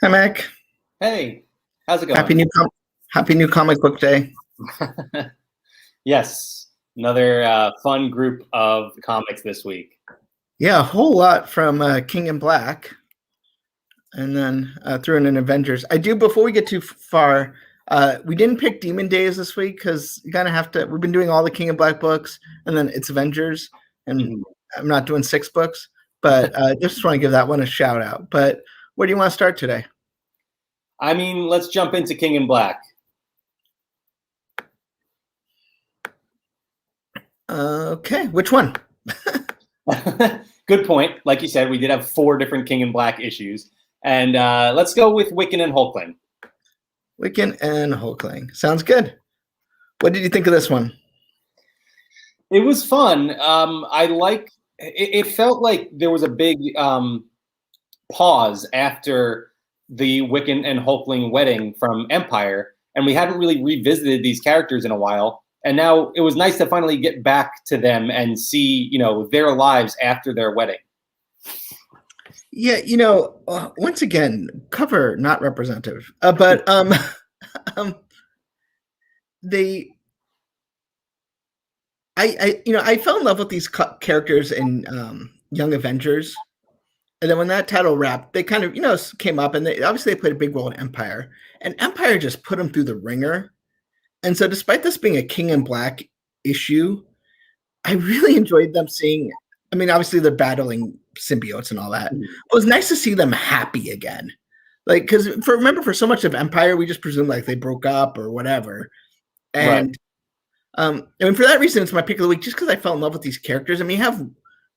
Hi, Mac. Hey, how's it going? Happy new comic book day. Yes, another fun group of comics this week. Yeah, a whole lot from King in Black, and then threw in an Avengers. I do before we get too far. We didn't pick Demon Days this week because you kind of have to. We've been doing all the King in Black books, and then it's Avengers, and I'm not doing 6 books, but just want to give that one a shout out. But where do you want to start today? I mean, let's jump into King in Black. Okay, which one? Good point. Like you said, we did have 4 different King in Black issues. And let's go with Wiccan and Hulkling. Wiccan and Hulkling. Sounds good. What did you think of this one? It was fun. It felt like there was a big pause after the Wiccan and Hulkling wedding from Empire, and we hadn't really revisited these characters in a while. And now it was nice to finally get back to them and see, their lives after their wedding. Yeah, once again, cover not representative, but I fell in love with these characters in Young Avengers, and then when that title wrapped, they kind of came up, and they played a big role in Empire, and Empire just put them through the ringer. And so, despite this being a King in Black issue, I really enjoyed them seeing. I mean, obviously they're battling symbiotes and all that. It was nice to see them happy again. Like, because remember, for so much of Empire, we just presumed like they broke up or whatever. And I mean, for that reason, it's my pick of the week, just because I fell in love with these characters. I mean, you have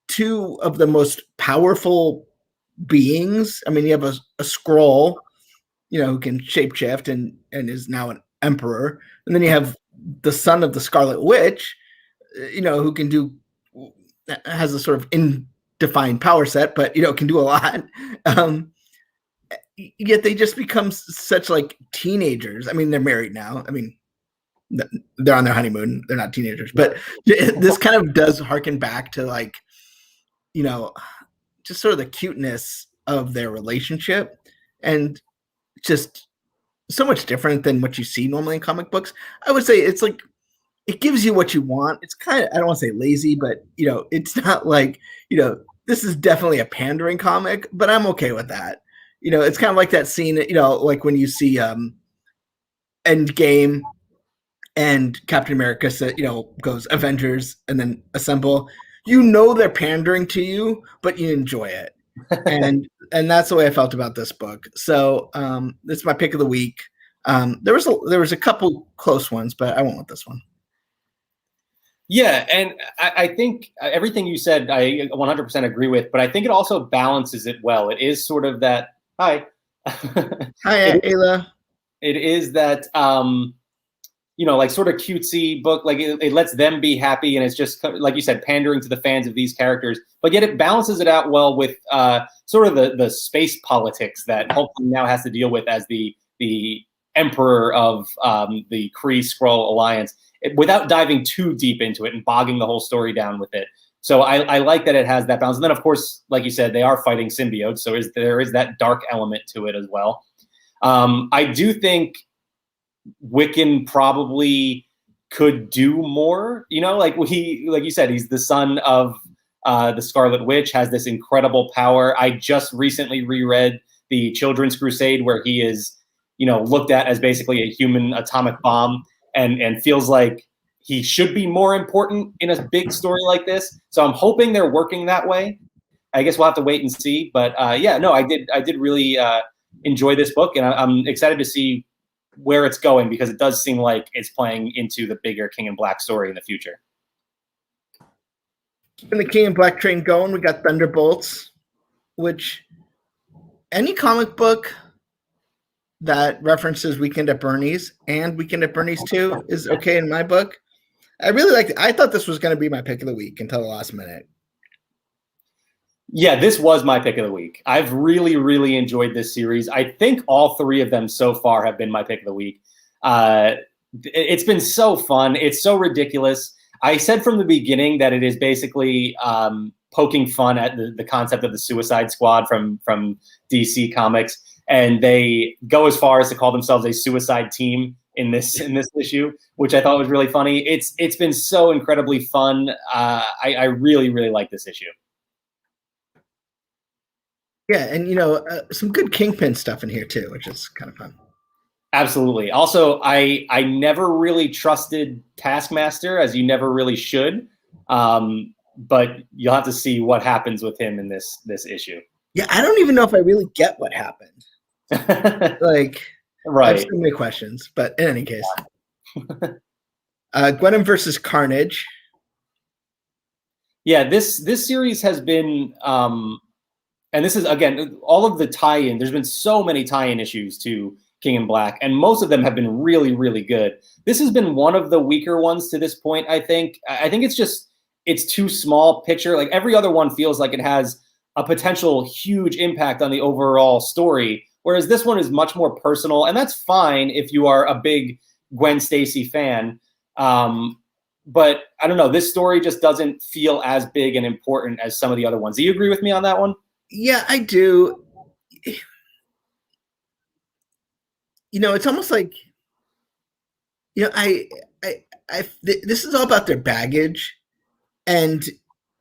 2 of the most powerful beings. I mean, you have a Skrull, who can shapeshift and is now an emperor. And then you have the son of the Scarlet Witch, who has a sort of indefined power set, but, can do a lot. Yet they just become such like teenagers. I mean, they're married now. I mean, they're on their honeymoon. They're not teenagers, but this kind of does harken back to like, just sort of the cuteness of their relationship, and just so much different than what you see normally in comic books. I would say it's like, it gives you what you want. It's kind of, I don't want to say lazy, but it's not like, this is definitely a pandering comic, but I'm okay with that. It's kind of like that scene, like when you see Endgame and Captain America said, goes Avengers and then Assemble. They're pandering to you, but you enjoy it. and that's the way I felt about this book. So this is my pick of the week. There was a couple close ones, but I went with this one. Yeah, and I think everything you said I 100% agree with, but I think it also balances it well. It is sort of that hi. Hi, Ayla. It is that like sort of cutesy book. Like it lets them be happy, and it's just like you said, pandering to the fans of these characters. But yet it balances it out well with sort of the space politics that Hulkling now has to deal with as the emperor of the Kree-Skrull alliance, without diving too deep into it and bogging the whole story down with it. So I like that it has that balance. And then, of course, like you said, they are fighting symbiotes, so there is that dark element to it as well. I do think Wiccan probably could do more. Like you said, he's the son of the Scarlet Witch, has this incredible power. I just recently reread the Children's Crusade, where he is, looked at as basically a human atomic bomb, and feels like he should be more important in a big story like this. So I'm hoping they're working that way. I guess we'll have to wait and see. But I did really enjoy this book, and I'm excited to see where it's going, because it does seem like it's playing into the bigger King in Black story in the future. Keeping the King in Black train going, we got Thunderbolts, which any comic book that references Weekend at Bernie's and Weekend at Bernie's 2 is okay in my book. I really liked it. I thought this was going to be my pick of the week until the last minute. Yeah, this was my pick of the week. I've really, really enjoyed this series. I think all 3 of them so far have been my pick of the week. It's been so fun. It's so ridiculous. I said from the beginning that it is basically poking fun at the concept of the Suicide Squad from DC Comics. and they go as far as to call themselves a suicide team in this issue, which I thought was really funny. It's been so incredibly fun. I really like this issue. Yeah, and some good Kingpin stuff in here too, which is kind of fun. Absolutely. Also, I never really trusted Taskmaster, as you never really should. But you'll have to see what happens with him in this issue. Yeah, I don't even know if I really get what happened. Like, right. I have so many questions, but in any case, Gwenom versus Carnage. Yeah, this series has been, and this is again all of the tie-in. There's been so many tie-in issues to King in Black, and most of them have been really good. This has been one of the weaker ones to this point. I think it's too small picture. Like every other one feels like it has a potential huge impact on the overall story, whereas this one is much more personal, and that's fine if you are a big Gwen Stacy fan. But I don't know, this story just doesn't feel as big and important as some of the other ones. Do you agree with me on that one? Yeah, I do. It's almost like, this is all about their baggage, and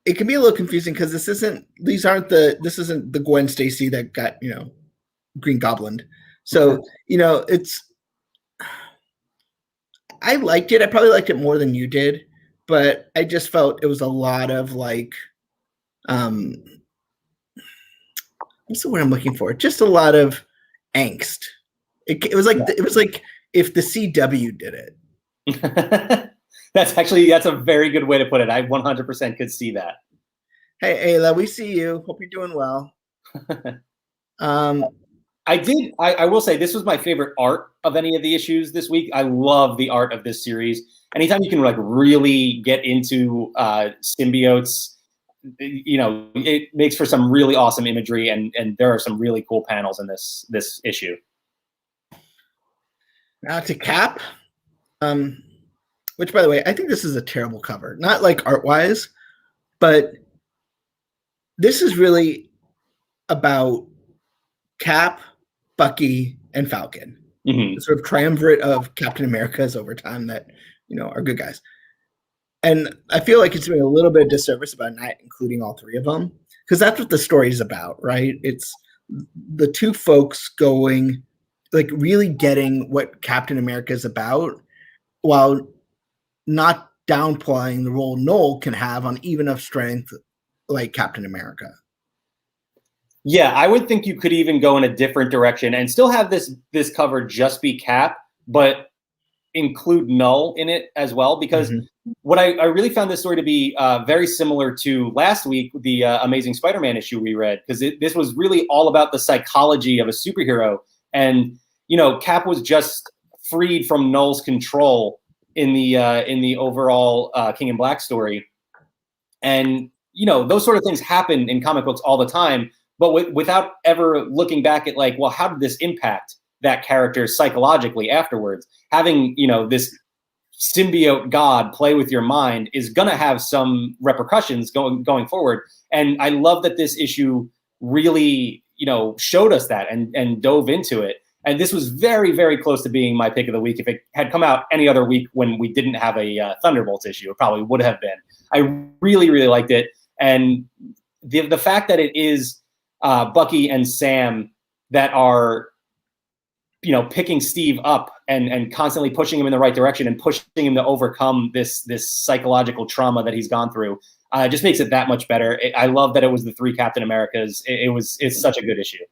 it can be a little confusing because this isn't the Gwen Stacy that got, Green Goblin. So, I liked it. I probably liked it more than you did, but I just felt it was a lot of like, what's the word I'm looking for? Just a lot of angst. It was like if the CW did it. That's a very good way to put it. I 100% could see that. Hey, Ayla, we see you. Hope you're doing well. I will say this was my favorite art of any of the issues this week. I love the art of this series. Anytime you can like really get into symbiotes, it makes for some really awesome imagery, and there are some really cool panels in this issue. Now to Cap, which, by the way, I think this is a terrible cover. Not like art-wise, but this is really about Cap, Bucky, and Falcon. Mm-hmm. The sort of triumvirate of Captain Americas over time that, are good guys. And I feel like it's doing a little bit of disservice about not including all three of them, because that's what the story is about, right? It's the two folks going, like, really getting what Captain America is about, while not downplaying the role Noel can have on even of strength like Captain America. Yeah, I would think you could even go in a different direction and still have this cover just be Cap, but include Null in it as well, because what I really found this story to be very similar to last week, the Amazing Spider-Man issue we read, because this was really all about the psychology of a superhero. And, Cap was just freed from Null's control in the overall King in Black story. And, those sort of things happen in comic books all the time, but without ever looking back at like, well, how did this impact that character psychologically afterwards? Having, this symbiote god play with your mind is going to have some repercussions going forward. And I love that this issue really, showed us that and dove into it. And this was very, very close to being my pick of the week. If it had come out any other week when we didn't have a Thunderbolts issue, it probably would have been. I really, really liked it. And the fact that it is Bucky and Sam that are, picking Steve up and constantly pushing him in the right direction and pushing him to overcome this psychological trauma that he's gone through, just makes it that much better. I love that it was the three Captain Americas. It's such a good issue.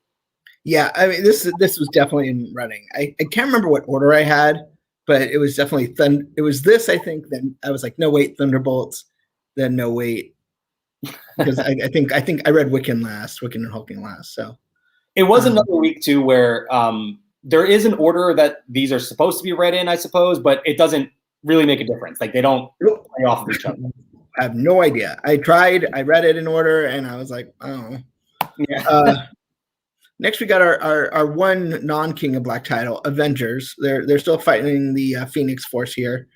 Yeah, I mean, this was definitely in running. I can't remember what order I had, but it was definitely it was this, I think. Then I was like, no wait, Thunderbolts. Then no wait, because I think I read Wiccan and Hulkling last. So it was another week too where there is an order that these are supposed to be read in, I suppose, but it doesn't really make a difference. Like they don't play off of each other. I have no idea. I tried. I read it in order, and I was like, oh. Yeah. Next, we got our one non-King of Black title, Avengers. They're still fighting the Phoenix Force here.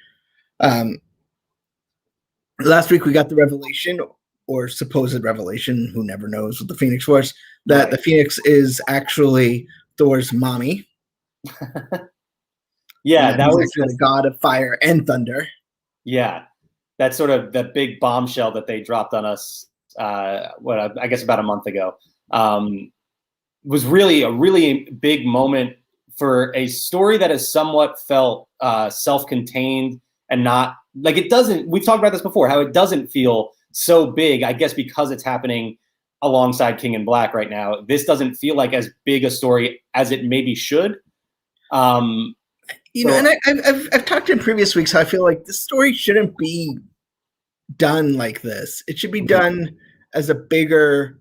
Last week, we got the revelation, or supposed revelation, who never knows, with the Phoenix Force, that the Phoenix is actually Thor's mommy. Yeah, that he's was actually the god of fire and thunder. Yeah, that's sort of the big bombshell that they dropped on us. I guess about a month ago. Was really a really big moment for a story that has somewhat felt self-contained and not like it doesn't. We've talked about this before, how it doesn't feel so big. I guess because it's happening alongside King in Black right now, this doesn't feel like as big a story as it maybe should. And I've talked in previous weeks how I feel like the story shouldn't be done like this. It should be done as a bigger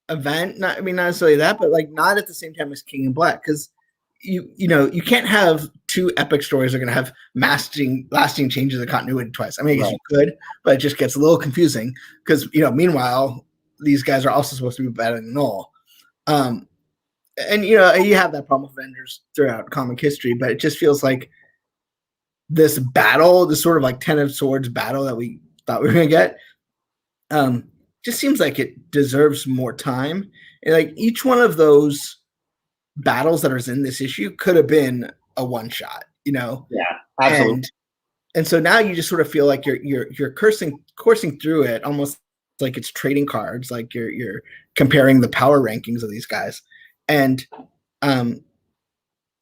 event. Not necessarily that, but like not at the same time as King in Black, because you can't have two epic stories that are going to have lasting changes of continuity twice. I mean, I guess you could, but it just gets a little confusing because meanwhile these guys are also supposed to be better than Null. And you have that problem with Avengers throughout comic history, but it just feels like this battle, this sort of like Ten of Swords battle that we thought we were going to get, just seems like it deserves more time. And like each one of those battles that are in this issue could have been a one shot, Yeah, absolutely. And so now you just sort of feel like you're coursing through it almost like it's trading cards, like you're comparing the power rankings of these guys. And I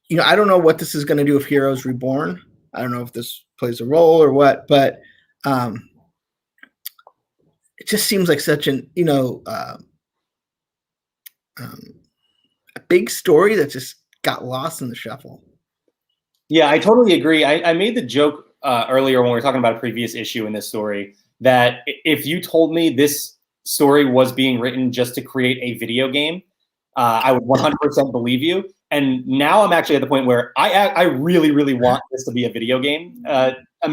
don't know what this is going to do with Heroes Reborn. I don't know if this plays a role or what, but it just seems like such an a big story that just got lost in the shuffle. Yeah, I totally agree. I made the joke earlier when we were talking about a previous issue in this story that if you told me this story was being written just to create a video game, I would 100% believe you. And now I'm actually at the point where I really, really want this to be a video game.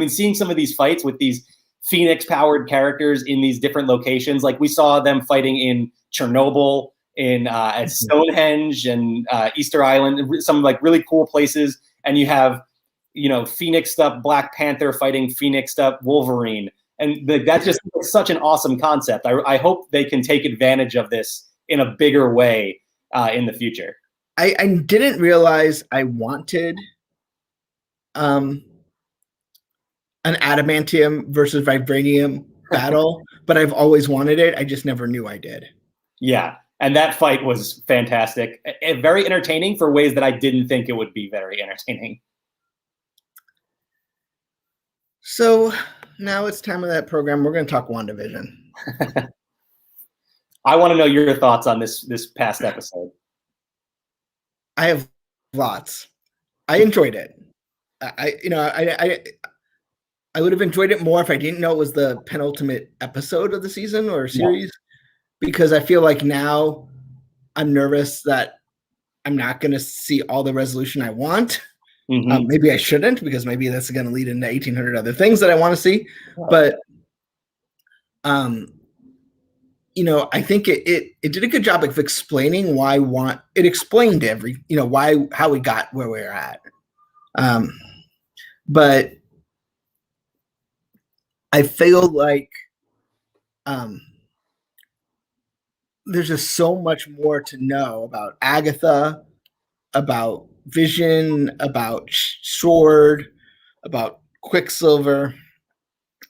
Seeing some of these fights with these Phoenix-powered characters in these different locations, like we saw them fighting in Chernobyl, at Stonehenge and Easter Island, some like really cool places. And you have, Phoenixed up Black Panther fighting Phoenixed up Wolverine. And that's just such an awesome concept. I hope they can take advantage of this in a bigger way in the future. I didn't realize I wanted an adamantium versus vibranium battle, but I've always wanted it. I just never knew I did. Yeah, and that fight was fantastic. Very entertaining for ways that I didn't think it would be very entertaining. So now it's time of that program. We're going to talk WandaVision. I want to know your thoughts on this past episode. I have lots. I enjoyed it. I would have enjoyed it more if I didn't know it was the penultimate episode of the season or series, because I feel like now I'm nervous that I'm not going to see all the resolution I want. Maybe I shouldn't, because maybe that's going to lead into 1,800 other things that I want to see. But I think it did a good job of explaining it explained how we got where we're at. But I feel like there's just so much more to know about Agatha, about Vision, about Sword, about Quicksilver,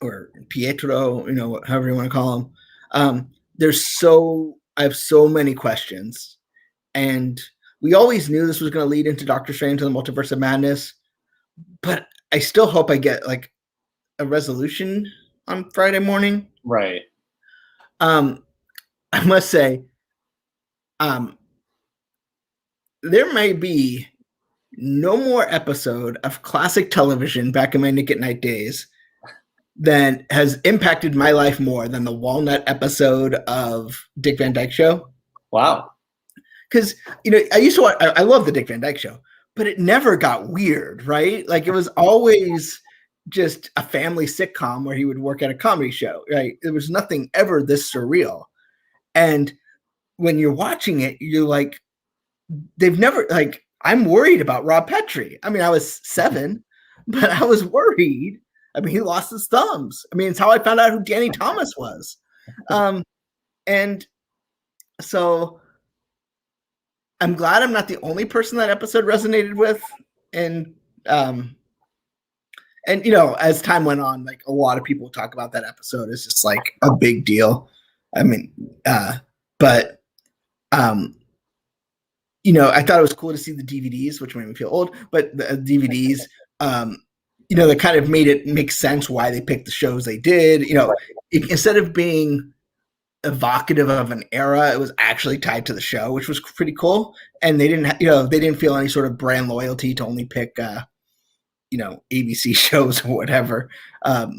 or Pietro, however you want to call him. I have so many questions, and we always knew this was going to lead into Doctor Strange and the Multiverse of Madness, but I still hope I get like a resolution on Friday morning. Right. I must say, there may be no more episode of classic television back in my Nick at Night days that has impacted my life more than the Walnut episode of Dick Van Dyke Show. Wow. Because, I love the Dick Van Dyke Show, but it never got weird, right? Like it was always just a family sitcom where he would work at a comedy show, right? There was nothing ever this surreal. And when you're watching it, you're like, they've never, like, I'm worried about Rob Petrie. I mean, I was 7, but I was worried. I mean, he lost his thumbs. I mean, it's how I found out who Danny Thomas was. And so I'm glad I'm not the only person that episode resonated with. And as time went on, like a lot of people talk about that episode. It's just like a big deal. I mean, but I thought it was cool to see the DVDs, which made me feel old, but the DVDs, that kind of made it make sense why they picked the shows they did. Instead of being evocative of an era, it was actually tied to the show, which was pretty cool. And they didn't feel any sort of brand loyalty to only pick ABC shows or whatever.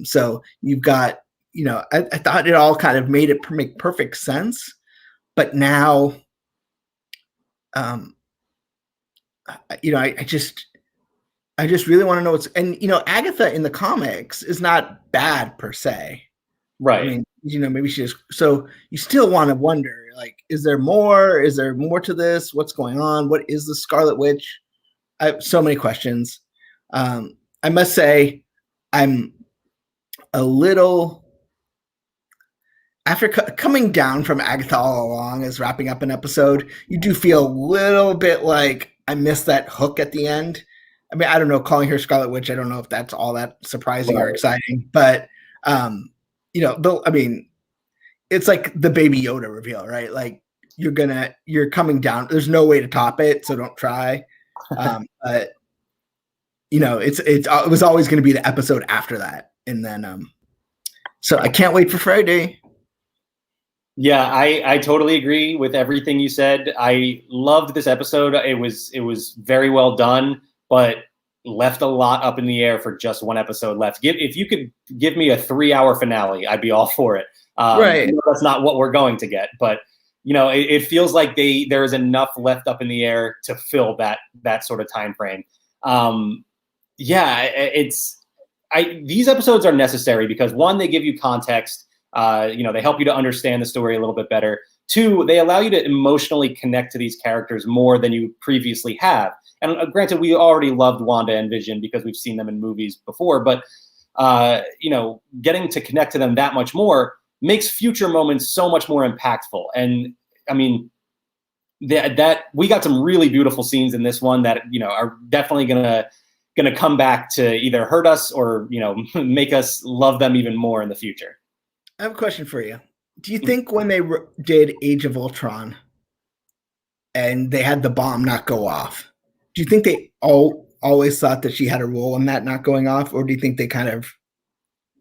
So you've got, I thought it all kind of made it make perfect sense. But now, I just really want to know Agatha in the comics is not bad per se. Right. I mean, maybe she just, so you still want to wonder, like, is there more? Is there more to this? What's going on? What is the Scarlet Witch? I have so many questions. I must say, I'm a little, after coming down from Agatha all along as wrapping up an episode, you do feel a little bit like I missed that hook at the end. I mean, I don't know, calling her Scarlet Witch, I don't know if that's all that surprising or exciting, but it's like the Baby Yoda reveal, right? Like you're coming down. There's no way to top it, so don't try. But it was always going to be the episode after that, and then so I can't wait for Friday. Yeah, I totally agree with everything you said. I loved this episode. It was very well done, but left a lot up in the air for just one episode left. If you could give me a 3-hour finale, I'd be all for it. Right. That's not what we're going to get, but it feels like there is enough left up in the air to fill that sort of time frame. These episodes are necessary because, one, they give you context. They help you to understand the story a little bit better. 2, they allow you to emotionally connect to these characters more than you previously have. And granted, we already loved Wanda and Vision because we've seen them in movies before, but getting to connect to them that much more makes future moments so much more impactful. And I mean, that we got some really beautiful scenes in this one that are definitely gonna come back to either hurt us or make us love them even more in the future. I have a question for you. Do you think when they did Age of Ultron and they had the bomb not go off, do you think they always thought that she had a role in that not going off, or do you think they kind of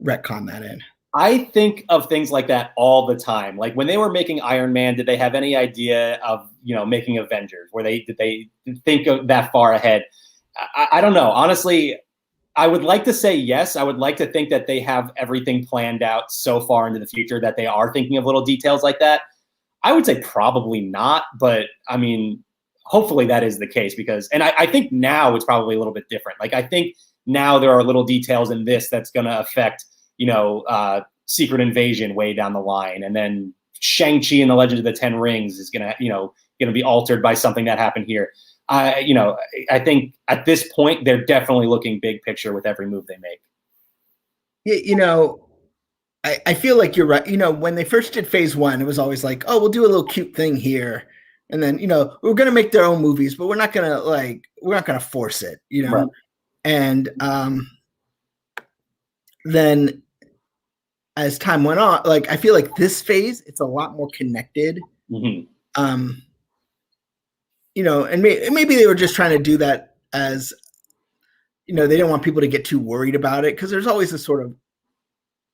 retcon that in? I think of things like that all the time. Like when they were making Iron Man, did they have any idea of making Avengers? Did they think of that far ahead? I don't know. Honestly, I would like to say yes. I would like to think that they have everything planned out so far into the future that they are thinking of little details like that. I would say probably not, but I mean, hopefully that is the case and I think now it's probably a little bit different. Like I think now there are little details in this that's going to affect, Secret Invasion way down the line. And then Shang-Chi and the Legend of the Ten Rings is going to be altered by something that happened here. I think at this point, they're definitely looking big picture with every move they make. Yeah, I feel like you're right. When they first did Phase 1, it was always like, oh, we'll do a little cute thing here. And then, we're going to make their own movies, but we're not going to force it, Right. And then as time went on, like, I feel like this phase, it's a lot more connected. Mm-hmm. And maybe they were just trying to do that as, they didn't want people to get too worried about it, because there's always this sort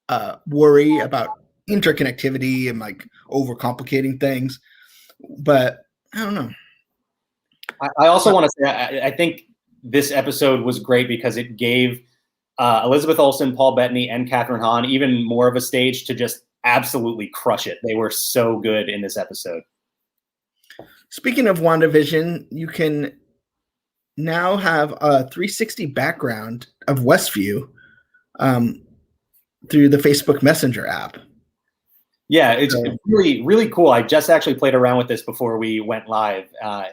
of worry about interconnectivity and like overcomplicating things. But I don't know. I also want to say, I think this episode was great because it gave Elizabeth Olsen, Paul Bettany, and Kathryn Hahn even more of a stage to just absolutely crush it. They were so good in this episode. Speaking of WandaVision, you can now have a 360 background of Westview through the Facebook Messenger app. Yeah, it's really, really cool. I just actually played around with this before we went live.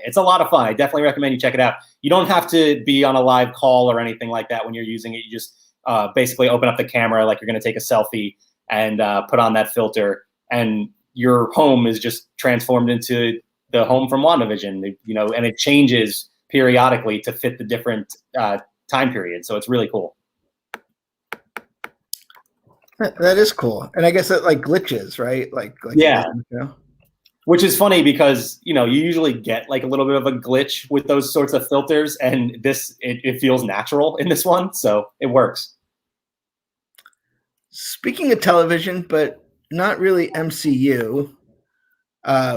It's a lot of fun. I definitely recommend you check it out. You don't have to be on a live call or anything like that when you're using it. You just basically open up the camera like you're going to take a selfie and put on that filter, and your home is just transformed into the home from WandaVision, you know, and it changes periodically to fit the different time periods. So it's really cool. That is cool. And I guess it like glitches, right? Like yeah. You know? Which is funny because, you know, you usually get like a little bit of a glitch with those sorts of filters, and it feels natural in this one, so it works. Speaking of television, but not really MCU,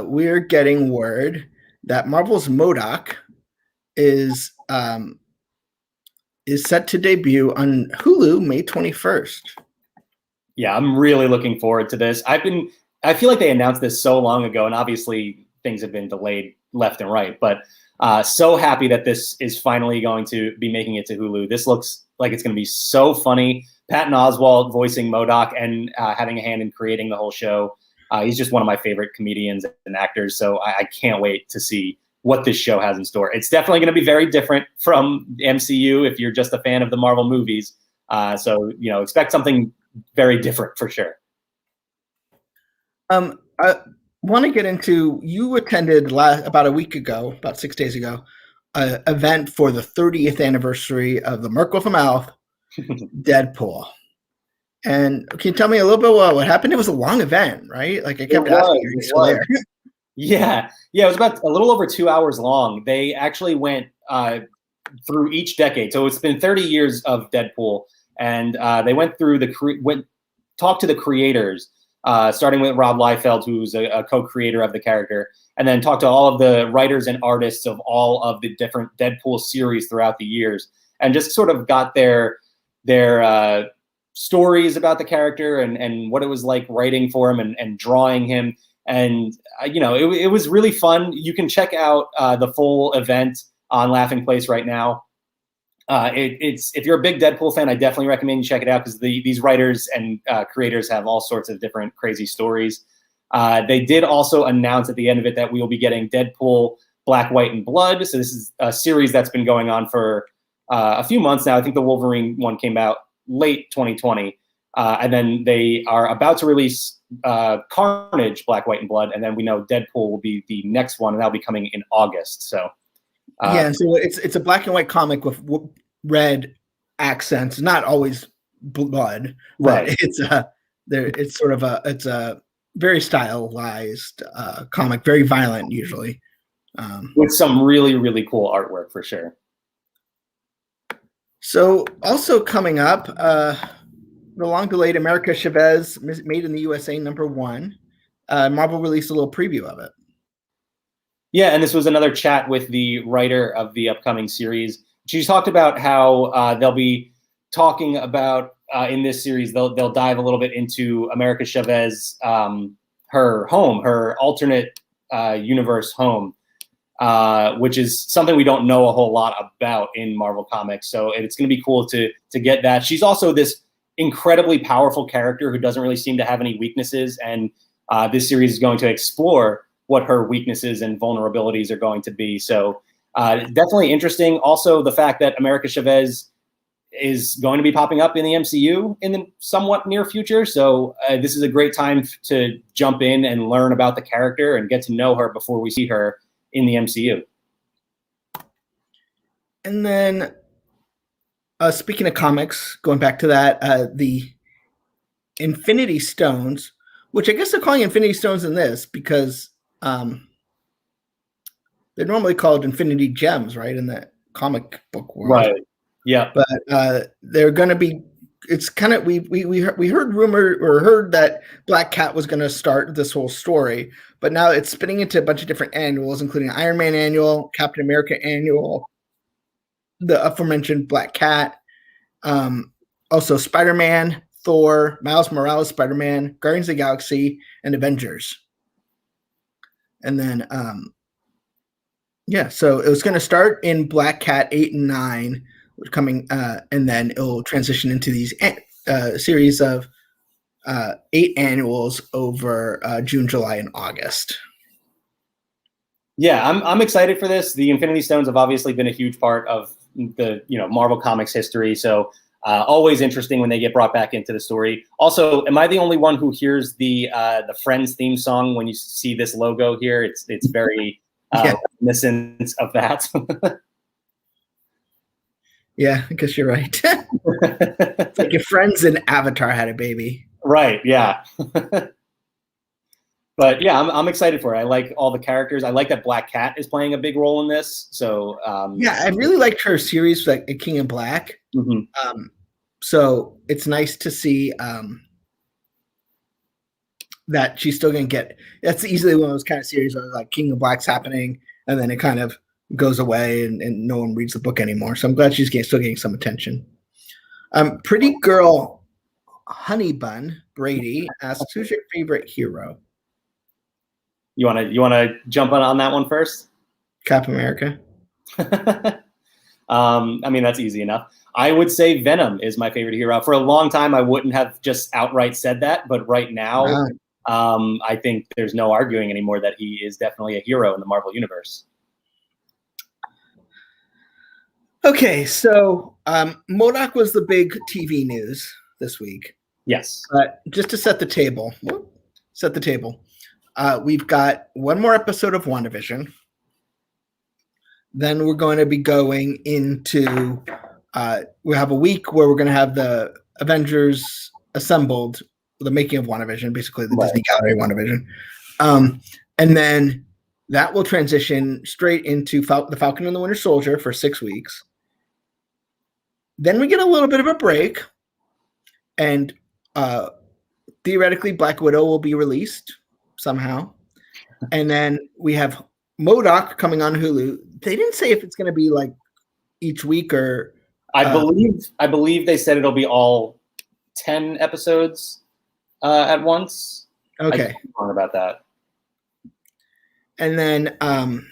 we're getting word that Marvel's MODOK is set to debut on Hulu May 21st. Yeah, I'm really looking forward to this. I feel like they announced this so long ago, and obviously things have been delayed left and right, but so happy that this is finally going to be making it to Hulu. This looks like it's going to be so funny. Patton Oswalt voicing MODOK and having a hand in creating the whole show. He's just one of my favorite comedians and actors, so I can't wait to see what this show has in store. It's definitely going to be very different from the MCU if you're just a fan of the Marvel movies. So, you know, expect something very different for sure. I want to get into, you attended about a week ago, about 6 days ago, an event for the 30th anniversary of the Merc with a Mouth, Deadpool. And can you tell me a little bit what happened? It was a long event, right? Like I kept asking you, are you still there? Yeah, it was about a little over 2 hours long. They actually went through each decade. So it's been 30 years of Deadpool, and they went through talked to the creators, starting with Rob Liefeld, who's a co-creator of the character, and then talked to all of the writers and artists of all of the different Deadpool series throughout the years, and just sort of got their stories about the character and what it was like writing for him and drawing him. And, you know, it was really fun. You can check out the full event on Laughing Place right now. If you're a big Deadpool fan, I definitely recommend you check it out, because these writers and creators have all sorts of different crazy stories. They did also announce at the end of it that we will be getting Deadpool Black, White, and Blood. So this is a series that's been going on for a few months now. I think the Wolverine one came out late 2020. And then they are about to release Carnage, Black, White, and Blood. And then we know Deadpool will be the next one, and that'll be coming in August. So yeah, so it's a black and white comic with red accents, not always blood, right? It's a very stylized comic, very violent usually, with some really, really cool artwork for sure. So also coming up, the long-delayed America Chavez Made in the USA #1. Marvel released a little preview of it. Yeah, and this was another chat with the writer of the upcoming series. She talked about how they'll be talking about in this series, they'll dive a little bit into America Chavez, her home, her alternate universe home, which is something we don't know a whole lot about in Marvel Comics. So it's going to be cool to get that. She's also this incredibly powerful character who doesn't really seem to have any weaknesses, and this series is going to explore what her weaknesses and vulnerabilities are going to be. So definitely interesting. Also, the fact that America Chavez is going to be popping up in the MCU in the somewhat near future. So this is a great time to jump in and learn about the character and get to know her before we see her in the MCU. And then speaking of comics, going back to that, the Infinity Stones, which I guess they're calling Infinity Stones in this because they're normally called Infinity Gems, right, in the comic book world. Right. Yeah. But they're going to be. It's kind of we heard rumor or heard that Black Cat was going to start this whole story, but now it's spinning into a bunch of different annuals, including Iron Man annual, Captain America annual, the aforementioned Black Cat, also Spider-Man, Thor, Miles Morales, Spider-Man, Guardians of the Galaxy, and Avengers. And then, so it was going to start in Black Cat 8 and 9, which coming, and then it'll transition into these series of 8 annuals over June, July, and August. Yeah, I'm excited for this. The Infinity Stones have obviously been a huge part of the Marvel Comics history, so always interesting when they get brought back into the story. Also, am I the only one who hears the Friends theme song when you see this logo here? It's very reminiscence of that. Yeah, I guess you're right. It's like your friends in Avatar had a baby. Right, yeah. But yeah, I'm excited for it. I like all the characters. I like that Black Cat is playing a big role in this. So yeah, I really liked her series, like King in Black. Mm-hmm. So it's nice to see that she's still going to get. That's easily one of those kind of series where like King in Black's happening, and then it kind of goes away, and no one reads the book anymore. So I'm glad she's still getting some attention. Pretty Girl Honey Bun Brady asks, "Who's your favorite hero?" You wanna jump on that one first? Cap America. I mean, that's easy enough. I would say Venom is my favorite hero. For a long time, I wouldn't have just outright said that, but right now, wow. I think there's no arguing anymore that he is definitely a hero in the Marvel Universe. Okay, so MODOK was the big TV news this week. Yes. Just to set the table, we've got one more episode of WandaVision. Then we're going to be going into, we have a week where we're going to have the Avengers assembled, the making of WandaVision, basically the Disney Gallery WandaVision. And then that will transition straight into the Falcon and the Winter Soldier for 6 weeks. Then we get a little bit of a break, and theoretically Black Widow will be released somehow. And then we have MODOK coming on Hulu. They didn't say if it's going to be like each week or. I believe they said it'll be all 10 episodes at once. Okay. I'm wrong about that. And then and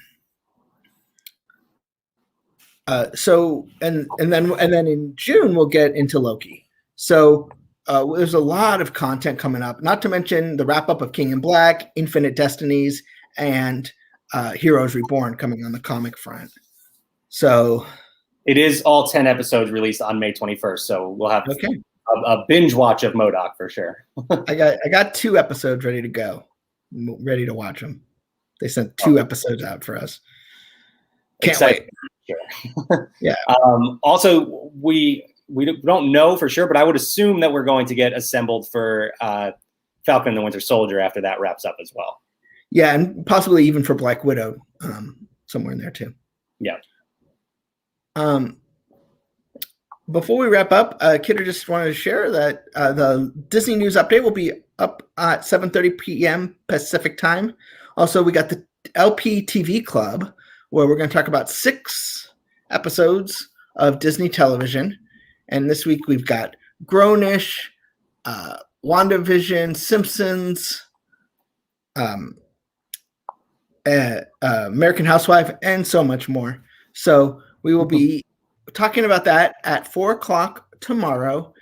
then in June we'll get into Loki. So there's a lot of content coming up. Not to mention the wrap up of King in Black, Infinite Destinies, and Heroes Reborn coming on the comic front. So it is all 10 episodes released on May 21st. So we'll have a binge watch of MODOK for sure. I got 2 episodes ready to go. I'm ready to watch them. They sent 2 episodes out for us. Can't wait. Sure. Yeah. Also, we don't know for sure, but I would assume that we're going to get assembled for Falcon and the Winter Soldier after that wraps up as well. Yeah, and possibly even for Black Widow somewhere in there too. Yeah. Before we wrap up, Kidder just wanted to share that the Disney News Update will be up at 7:30 p.m. Pacific time. Also, we got the LP TV Club, where we're going to talk about 6 episodes of Disney television. And this week we've got Grownish, WandaVision, Simpsons, American Housewife, and so much more. So we will be talking about that at 4:00 tomorrow.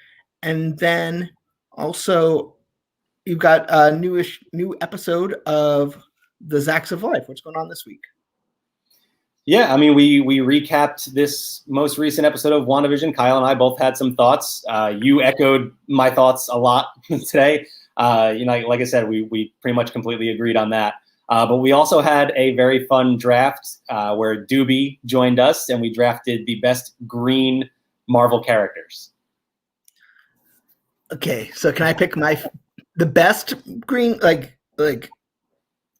And then also you've got a new episode of the Zacks of Life. What's going on this week? Yeah, I mean, we recapped this most recent episode of WandaVision. Kyle and I both had some thoughts. You echoed my thoughts a lot today. Like I said, we pretty much completely agreed on that. But we also had a very fun draft where Doobie joined us, and we drafted the best green Marvel characters. Okay, so can I pick the best green, like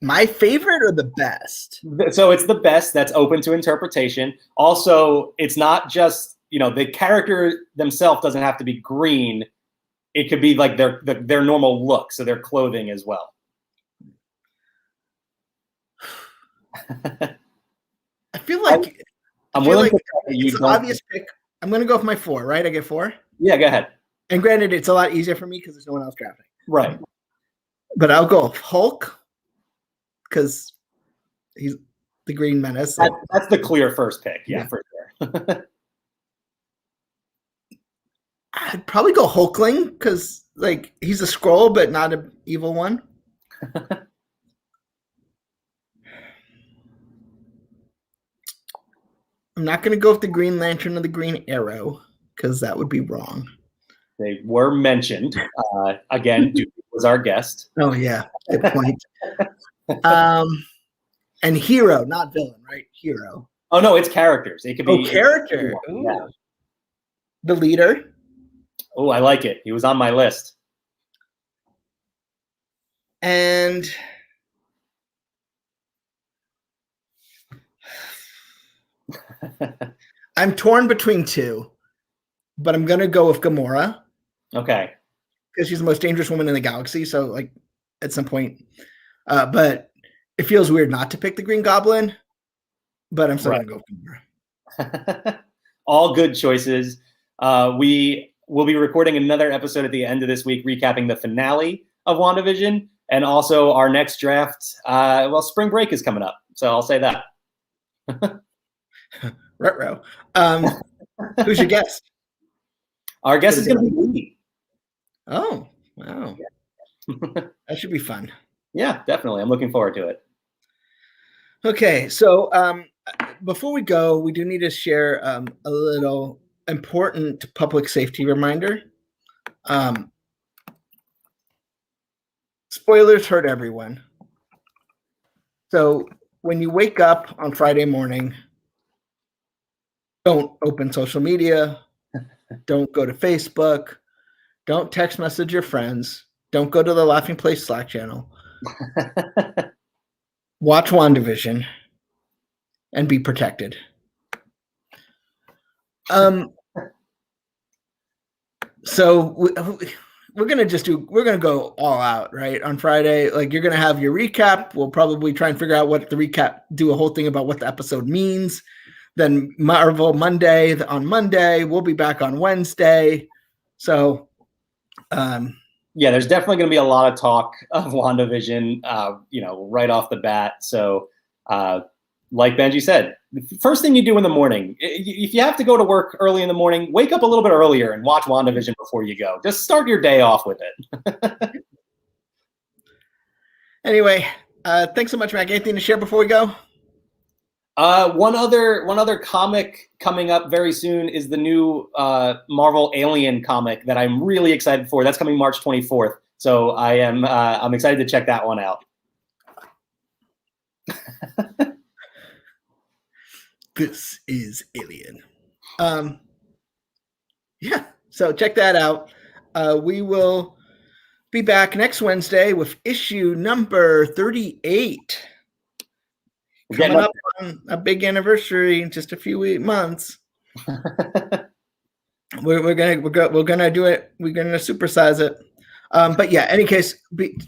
my favorite or the best? So it's the best. That's open to interpretation. Also, it's not just, the character themselves doesn't have to be green. It could be like their normal look, so their clothing as well. I feel like it's an obvious pick. I'm going to go with my 4, right? I get 4? Yeah, go ahead. And granted, it's a lot easier for me because there's no one else drafting. Right. But I'll go Hulk because he's the Green Menace. That's the clear first pick. Yeah. For sure. I'd probably go Hulkling because he's a Skrull, but not an evil one. I'm not going to go with the Green Lantern or the Green Arrow because that would be wrong. They were mentioned. Again, Doobie was our guest. Oh, yeah. Good point. And hero, not villain, right? Hero. Oh no, it's characters. It could be character. Yeah. The leader. Oh, I like it. He was on my list. And I'm torn between two, but I'm gonna go with Gamora. Okay. Because she's the most dangerous woman in the galaxy. So, like, at some point, but it feels weird not to pick the Green Goblin. But I'm still gonna go with Gamora. All good choices. We will be recording another episode at the end of this week, recapping the finale of WandaVision, and also our next draft. Well, spring break is coming up, so I'll say that. Retro. Who's your guest? Our guest is going to be Lee. Oh, wow. That should be fun. Yeah, definitely. I'm looking forward to it. Okay, so before we go, we do need to share a little important public safety reminder. Spoilers hurt everyone. So when you wake up on Friday morning, don't open social media, don't go to Facebook, don't text message your friends, don't go to the Laughing Place Slack channel. Watch WandaVision and be protected. So we're gonna go all out, right? On Friday, like, you're gonna have your recap. We'll probably try and figure out what the recap, do a whole thing about what the episode means. Then Marvel Monday, on Monday, we'll be back on Wednesday. So yeah, there's definitely going to be a lot of talk of WandaVision, right off the bat. So like Benji said, the first thing you do in the morning, if you have to go to work early in the morning, wake up a little bit earlier and watch WandaVision before you go. Just start your day off with it. Anyway, thanks so much, Mac. Anything to share before we go? One other comic coming up very soon is the new Marvel Alien comic that I'm really excited for. That's coming March 24th. So I'm excited to check that one out. This is Alien. Yeah, so check that out. We will be back next Wednesday with issue number 38. Coming up on a big anniversary in just a few months. we're gonna do it. We're gonna supersize it. But yeah, any case,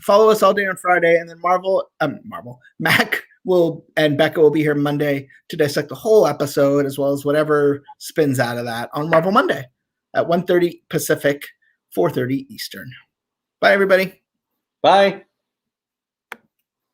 follow us all day on Friday, and then Mac and Becca will be here Monday to dissect the whole episode, as well as whatever spins out of that on Marvel Monday at 1:30 Pacific, 4:30 Eastern. Bye, everybody. Bye.